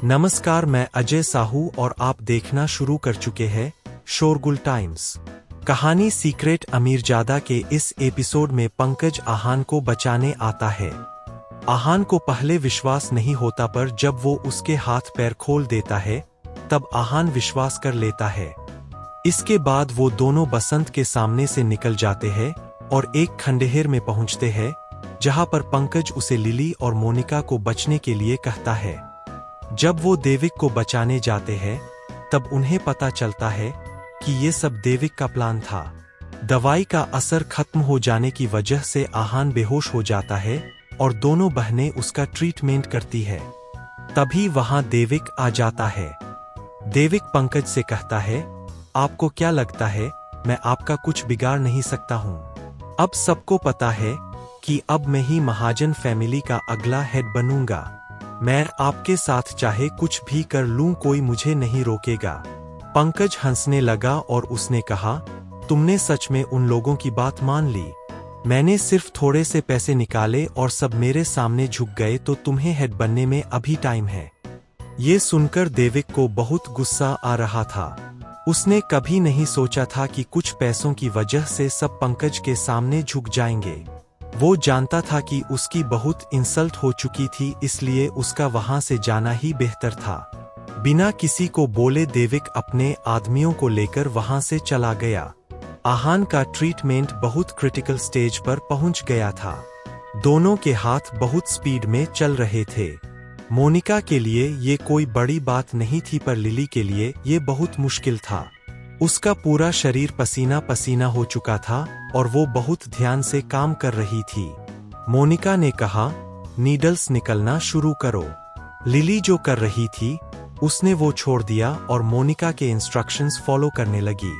नमस्कार, मैं अजय साहू और आप देखना शुरू कर चुके हैं शोरगुल टाइम्स। कहानी सीक्रेट अमीरजादा के इस एपिसोड में पंकज आहान को बचाने आता है। आहान को पहले विश्वास नहीं होता, पर जब वो उसके हाथ पैर खोल देता है तब आहान विश्वास कर लेता है। इसके बाद वो दोनों बसंत के सामने से निकल जाते हैं और एक खंडहर में पहुंचते हैं, जहां पर पंकज उसे लिली और मोनिका को बचने के लिए कहता है। जब वो देविक को बचाने जाते हैं तब उन्हें पता चलता है कि ये सब देविक का प्लान था। दवाई का असर खत्म हो जाने की वजह से आहान बेहोश हो जाता है और दोनों बहनें उसका ट्रीटमेंट करती है। तभी वहां देविक आ जाता है। देविक पंकज से कहता है, आपको क्या लगता है मैं आपका कुछ बिगाड़ नहीं सकता हूं? अब सबको पता है कि अब मैं ही महाजन फैमिली का अगला हेड बनूंगा। मैं आपके साथ चाहे कुछ भी कर लूं, कोई मुझे नहीं रोकेगा। पंकज हंसने लगा और उसने कहा, तुमने सच में उन लोगों की बात मान ली? मैंने सिर्फ थोड़े से पैसे निकाले और सब मेरे सामने झुक गए, तो तुम्हें हेड बनने में अभी टाइम है। ये सुनकर देविक को बहुत गुस्सा आ रहा था। उसने कभी नहीं सोचा था कि कुछ पैसों की वजह से सब पंकज के सामने झुक जाएंगे। वो जानता था कि उसकी बहुत इंसल्ट हो चुकी थी, इसलिए उसका वहां से जाना ही बेहतर था। बिना किसी को बोले देविक अपने आदमियों को लेकर वहां से चला गया। आहान का ट्रीटमेंट बहुत क्रिटिकल स्टेज पर पहुंच गया था। दोनों के हाथ बहुत स्पीड में चल रहे थे। मोनिका के लिए ये कोई बड़ी बात नहीं थी, पर लिली के लिए ये बहुत मुश्किल था। उसका पूरा शरीर पसीना पसीना हो चुका था और वो बहुत ध्यान से काम कर रही थी। मोनिका ने कहा, नीडल्स निकलना शुरू करो। लिली जो कर रही थी उसने वो छोड़ दिया और मोनिका के इंस्ट्रक्शंस फॉलो करने लगी।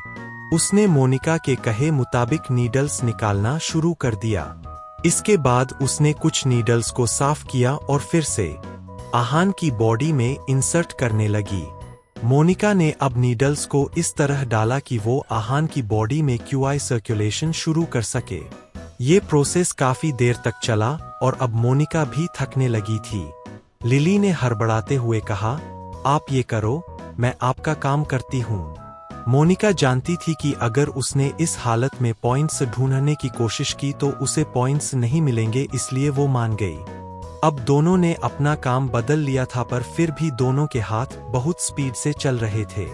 उसने मोनिका के कहे मुताबिक नीडल्स निकालना शुरू कर दिया। इसके बाद उसने कुछ नीडल्स को साफ किया और फिर से आहान की बॉडी में इंसर्ट करने लगी। मोनिका ने अब नीडल्स को इस तरह डाला कि वो आहान की बॉडी में क्यूआई सर्कुलेशन शुरू कर सके। ये प्रोसेस काफी देर तक चला और अब मोनिका भी थकने लगी थी। लिली ने हड़बड़ाते हुए कहा, आप ये करो, मैं आपका काम करती हूँ। मोनिका जानती थी कि अगर उसने इस हालत में पॉइंट्स ढूंढने की कोशिश की तो उसे पॉइंट्स नहीं मिलेंगे, इसलिए वो मान गई। अब दोनों ने अपना काम बदल लिया था, पर फिर भी दोनों के हाथ बहुत स्पीड से चल रहे थे।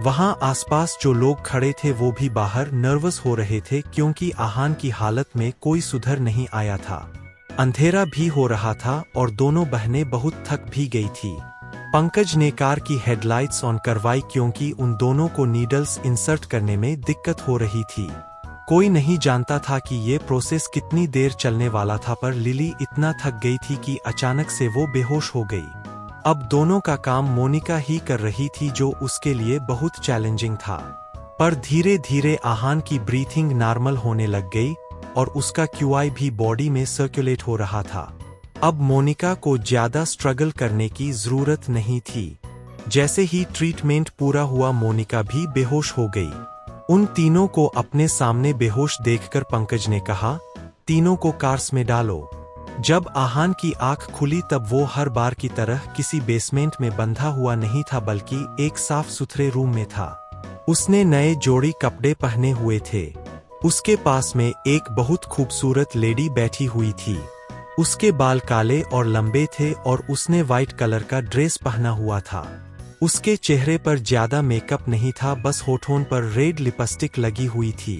वहां आसपास जो लोग खड़े थे वो भी बाहर नर्वस हो रहे थे, क्योंकि आहान की हालत में कोई सुधर नहीं आया था। अंधेरा भी हो रहा था और दोनों बहनें बहुत थक भी गई थी। पंकज ने कार की हेडलाइट्स ऑन करवाई, क्योंकि उन दोनों को नीडल्स इंसर्ट करने में दिक्कत हो रही थी। कोई नहीं जानता था कि ये प्रोसेस कितनी देर चलने वाला था, पर लिली इतना थक गई थी कि अचानक से वो बेहोश हो गई। अब दोनों का काम मोनिका ही कर रही थी, जो उसके लिए बहुत चैलेंजिंग था। पर धीरे धीरे आहान की ब्रीथिंग नॉर्मल होने लग गई और उसका क्यूआई भी बॉडी में सर्कुलेट हो रहा था। अब मोनिका को ज्यादा स्ट्रगल करने की जरूरत नहीं थी। जैसे ही ट्रीटमेंट पूरा हुआ, मोनिका भी बेहोश हो गई। उन तीनों को अपने सामने बेहोश देखकर पंकज ने कहा, तीनों को कार्स में डालो। जब आहान की आंख खुली तब वो हर बार की तरह किसी बेसमेंट में बंधा हुआ नहीं था, बल्कि एक साफ सुथरे रूम में था। उसने नए जोड़ी कपड़े पहने हुए थे। उसके पास में एक बहुत खूबसूरत लेडी बैठी हुई थी। उसके बाल काले और लंबे थे और उसने व्हाइट कलर का ड्रेस पहना हुआ था। उसके चेहरे पर ज्यादा मेकअप नहीं था, बस होठों पर रेड लिपस्टिक लगी हुई थी।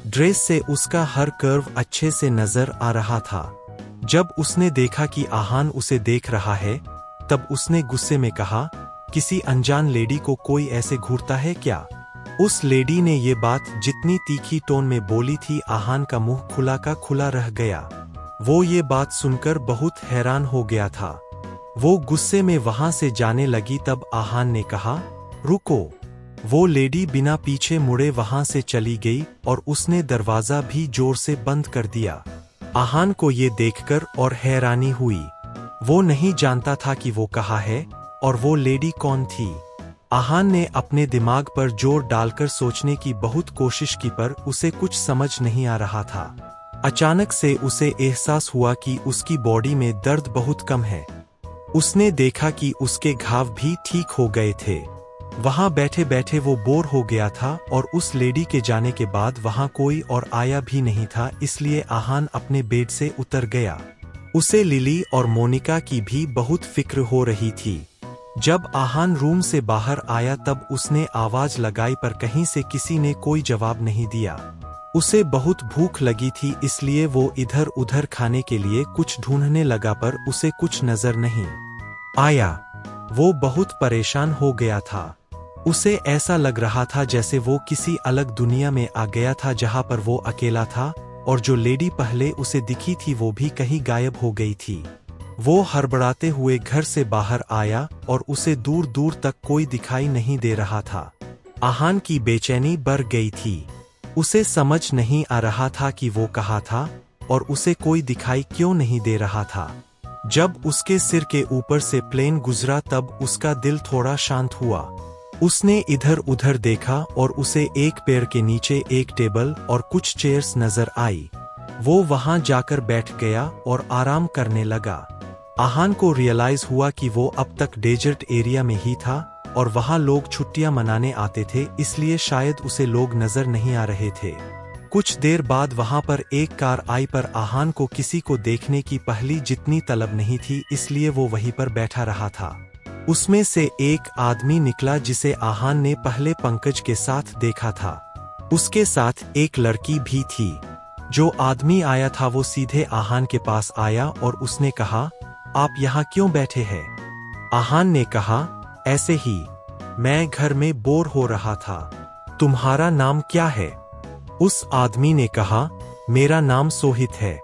ड्रेस से उसका हर कर्व अच्छे से नजर आ रहा था। जब उसने देखा कि आहान उसे देख रहा है तब उसने गुस्से में कहा, किसी अनजान लेडी को कोई ऐसे घूरता है क्या? उस लेडी ने ये बात जितनी तीखी टोन में बोली थी, आहान का मुंह खुला का खुला रह गया। वो ये बात सुनकर बहुत हैरान हो गया था। वो गुस्से में वहां से जाने लगी, तब आहान ने कहा, रुको। वो लेडी बिना पीछे मुड़े वहां से चली गई और उसने दरवाजा भी जोर से बंद कर दिया। आहान को ये देखकर और हैरानी हुई। वो नहीं जानता था कि वो कहाँ है और वो लेडी कौन थी। आहान ने अपने दिमाग पर जोर डालकर सोचने की बहुत कोशिश की, पर उसे कुछ समझ नहीं आ रहा था। अचानक से उसे एहसास हुआ कि उसकी बॉडी में दर्द बहुत कम है। उसने देखा कि उसके घाव भी ठीक हो गए थे। वहां बैठे बैठे वो बोर हो गया था और उस लेडी के जाने के बाद वहां कोई और आया भी नहीं था, इसलिए आहान अपने बेड से उतर गया। उसे लिली और मोनिका की भी बहुत फिक्र हो रही थी। जब आहान रूम से बाहर आया तब उसने आवाज लगाई पर कहीं से किसी ने कोई जवाब नहीं दिया। उसे बहुत भूख लगी थी, इसलिए वो इधर उधर खाने के लिए कुछ ढूंढने लगा पर उसे कुछ नजर नहीं आया। वो बहुत परेशान हो गया था। उसे ऐसा लग रहा था जैसे वो किसी अलग दुनिया में आ गया था जहां पर वो अकेला था और जो लेडी पहले उसे दिखी थी वो भी कहीं गायब हो गई थी। वो हड़बड़ाते हुए घर से बाहर आया और उसे दूर दूर तक कोई दिखाई नहीं दे रहा था। आहान की बेचैनी बढ़ गई थी। उसे समझ नहीं आ रहा था कि वो कहाँ था और उसे कोई दिखाई क्यों नहीं दे रहा था। जब उसके सिर के ऊपर से प्लेन गुजरा तब उसका दिल थोड़ा शांत हुआ। उसने इधर उधर देखा और उसे एक पेड़ के नीचे एक टेबल और कुछ चेयर्स नजर आई। वो वहां जाकर बैठ गया और आराम करने लगा। आहान को रियलाइज हुआ कि वो अब तक डेजर्ट एरिया में ही था और वहां लोग छुट्टियां मनाने आते थे, इसलिए शायद उसे लोग नजर नहीं आ रहे थे। कुछ देर बाद वहां पर एक कार आई पर आहान को किसी को देखने की पहली जितनी तलब नहीं थी, इसलिए वो वहीं पर बैठा रहा था। उसमें से एक आदमी निकला जिसे आहान ने पहले पंकज के साथ देखा था। उसके साथ एक लड़की भी थी। जो आदमी आया था वो सीधे आहान के पास आया और उसने कहा, आप यहाँ क्यों बैठे हैं? आहान ने कहा, ऐसे ही, मैं घर में बोर हो रहा था। तुम्हारा नाम क्या है? उस आदमी ने कहा, मेरा नाम सोहित है।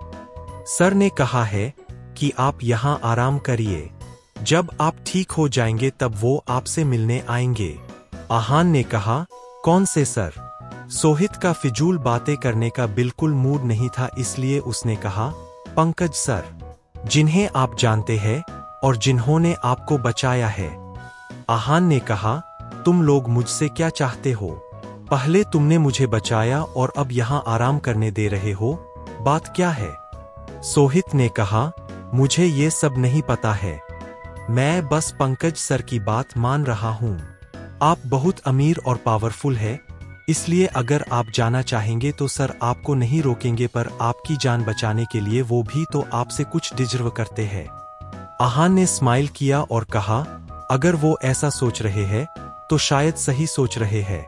सर ने कहा है कि आप यहाँ आराम करिए। जब आप ठीक हो जाएंगे तब वो आपसे मिलने आएंगे। आहान ने कहा, कौन से सर? सोहित का फिजूल बातें करने का बिल्कुल मूड नहीं था, इसलिए उसने कहा, पंकज सर, जिन्हें आप जानते हैं और जिन्होंने आपको बचाया है। आहान ने कहा, तुम लोग मुझसे क्या चाहते हो? पहले तुमने मुझे बचाया और अब यहाँ आराम करने दे रहे हो, बात क्या है? सोहित ने कहा, मुझे ये सब नहीं पता है। मैं बस पंकज सर की बात मान रहा हूँ। आप बहुत अमीर और पावरफुल है, इसलिए अगर आप जाना चाहेंगे तो सर आपको नहीं रोकेंगे, पर आपकी जान बचाने के लिए वो भी तो आपसे कुछ डिजर्व करते हैं। आहान ने स्माइल किया और कहा, अगर वो ऐसा सोच रहे हैं तो शायद सही सोच रहे हैं।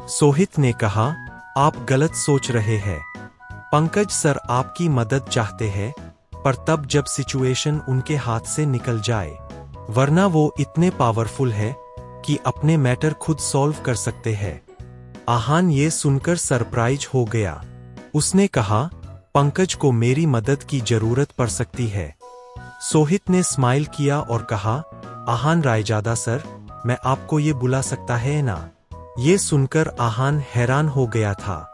सोहित ने कहा, आप गलत सोच रहे हैं। पंकज सर आपकी मदद चाहते हैं, पर तब जब सिचुएशन उनके हाथ से निकल जाए, वरना वो इतने पावरफुल है कि अपने मैटर खुद सॉल्व कर सकते हैं। आहान ये सुनकर सरप्राइज हो गया। उसने कहा, पंकज को मेरी मदद की जरूरत पड़ सकती है। सोहित ने स्माइल किया और कहा, आहान रायजादा सर, मैं आपको ये बुला सकता है ना? ये सुनकर आहान हैरान हो गया था।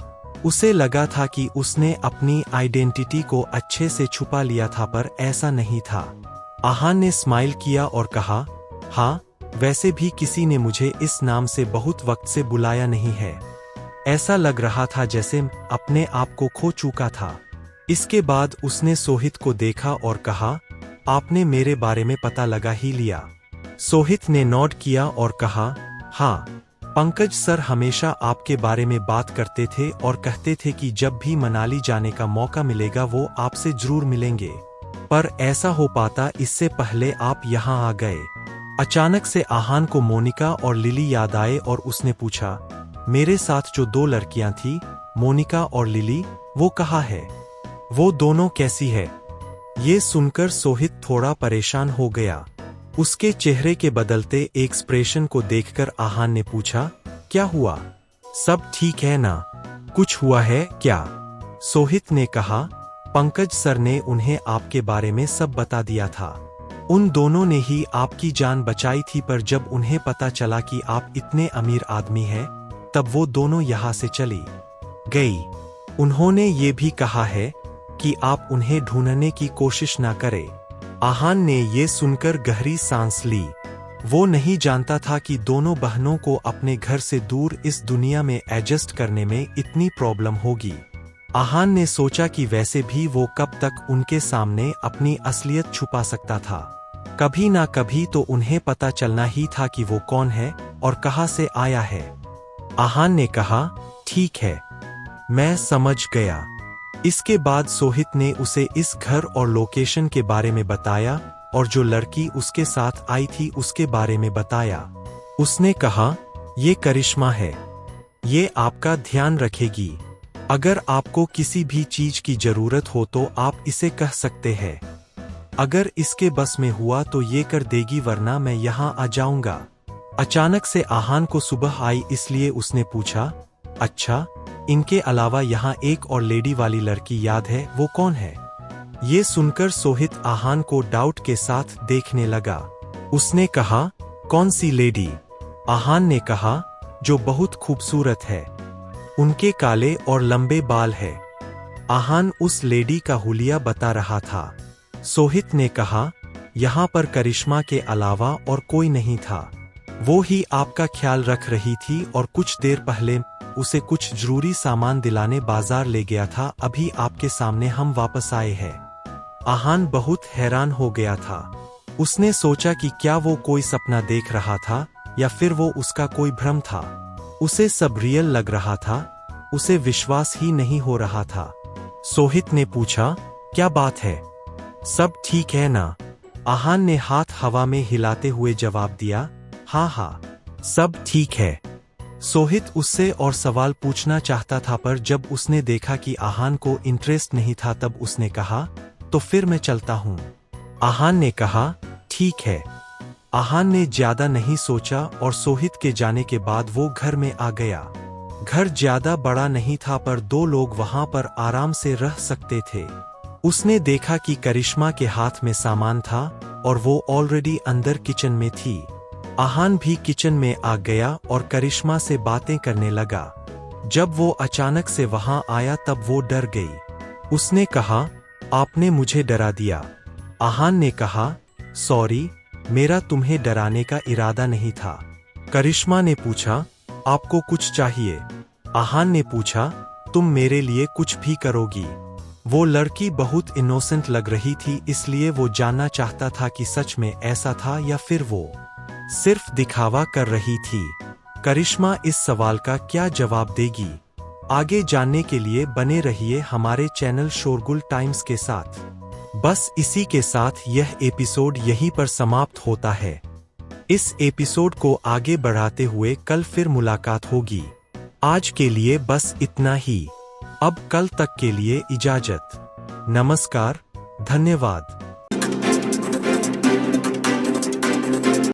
उसे लगा था कि उसने अपनी आइडेंटिटी को अच्छे से छुपा लिया था, पर ऐसा नहीं था। आहान ने स्माइल किया और कहा, हाँ, वैसे भी किसी ने मुझे इस नाम से बहुत वक्त से बुलाया नहीं है। ऐसा लग रहा था जैसे अपने आप को खो चुका था। इसके बाद उसने सोहित को देखा और कहा, आपने मेरे बारे में पता लगा ही लिया? सोहित ने नोट किया और कहा, हाँ, पंकज सर हमेशा आपके बारे में बात करते थे और कहते थे कि जब भी मनाली जाने का मौका मिलेगा वो आपसे जरूर मिलेंगे, पर ऐसा हो पाता इससे पहले आप यहाँ आ गए। अचानक से आहान को मोनिका और लिली याद आए और उसने पूछा, मेरे साथ जो दो लड़कियां थी, मोनिका और लिली, वो कहाँ है? वो दोनों कैसी है? ये सुनकर सोहित थोड़ा परेशान हो गया। उसके चेहरे के बदलते एक्सप्रेशन को देखकर आहान ने पूछा, क्या हुआ? सब ठीक है ना? कुछ हुआ है क्या? सोहित ने कहा, पंकज सर ने उन्हें आपके बारे में सब बता दिया था। उन दोनों ने ही आपकी जान बचाई थी, पर जब उन्हें पता चला कि आप इतने अमीर आदमी हैं, तब वो दोनों यहाँ से चली गई। उन्होंने ये भी कहा है कि आप उन्हें ढूंढने की कोशिश ना करें। आहान ने ये सुनकर गहरी सांस ली। वो नहीं जानता था कि दोनों बहनों को अपने घर से दूर इस दुनिया में एडजस्ट करने में इतनी प्रॉब्लम होगी। आहान ने सोचा कि वैसे भी वो कब तक उनके सामने अपनी असलियत छुपा सकता था। कभी ना कभी तो उन्हें पता चलना ही था कि वो कौन है और कहाँ से आया है। आहान ने कहा, ठीक है, मैं समझ गया। इसके बाद सोहित ने उसे इस घर और लोकेशन के बारे में बताया और जो लड़की उसके साथ आई थी उसके बारे में बताया। उसने कहा, ये करिश्मा है, ये आपका ध्यान रखेगी। अगर आपको किसी भी चीज की जरूरत हो तो आप इसे कह सकते हैं। अगर इसके बस में हुआ तो ये कर देगी, वरना मैं यहाँ आ जाऊंगा। अचानक से आहान को सुबह आई, इसलिए उसने पूछा, अच्छा, इनके अलावा यहाँ एक और लेडी वाली लड़की याद है, वो कौन है? ये सुनकर सोहित आहान को डाउट के साथ देखने लगा। उसने कहा, कौन सी लेडी? आहान ने कहा, जो बहुत खूबसूरत है, उनके काले और लंबे बाल है। आहान उस लेडी का हुलिया बता रहा था। सोहित ने कहा, यहाँ पर करिश्मा के अलावा और कोई नहीं था, वो ही आपका ख्याल रख रही थी और कुछ देर पहले उसे कुछ जरूरी सामान दिलाने बाजार ले गया था। अभी आपके सामने हम वापस आए हैं। आहान बहुत हैरान हो गया था। उसने सोचा कि क्या वो कोई सपना देख रहा था या फिर वो उसका कोई भ्रम था। उसे सब रियल लग रहा था, उसे विश्वास ही नहीं हो रहा था। सोहित ने पूछा, क्या बात है, सब ठीक है ना? आहान ने हाथ हवा में हिलाते हुए जवाब दिया, हाँ हाँ, सब ठीक है। सोहित उससे और सवाल पूछना चाहता था, पर जब उसने देखा कि आहान को इंटरेस्ट नहीं था तब उसने कहा, तो फिर मैं चलता हूँ। आहान ने कहा, ठीक है। आहान ने ज्यादा नहीं सोचा और सोहित के जाने के बाद वो घर में आ गया। घर ज्यादा बड़ा नहीं था, पर दो लोग वहां पर आराम से रह सकते थे। उसने देखा कि करिश्मा के हाथ में सामान था और वो ऑलरेडी अंदर किचन में थी। आहान भी किचन में आ गया और करिश्मा से बातें करने लगा। जब वो अचानक से वहां आया तब वो डर गई। उसने कहा, आपने मुझे डरा दिया। आहान ने कहा, सॉरी, मेरा तुम्हें डराने का इरादा नहीं था। करिश्मा ने पूछा, आपको कुछ चाहिए? आहान ने पूछा, तुम मेरे लिए कुछ भी करोगी? वो लड़की बहुत इनोसेंट लग रही थी, इसलिए वो जानना चाहता था कि सच में ऐसा था या फिर वो सिर्फ दिखावा कर रही थी। करिश्मा इस सवाल का क्या जवाब देगी? आगे जानने के लिए बने रहिए हमारे चैनल शोरगुल टाइम्स के साथ। बस इसी के साथ यह एपिसोड यहीं पर समाप्त होता है। इस एपिसोड को आगे बढ़ाते हुए कल फिर मुलाकात होगी। आज के लिए बस इतना ही। अब कल तक के लिए इजाजत। नमस्कार, धन्यवाद।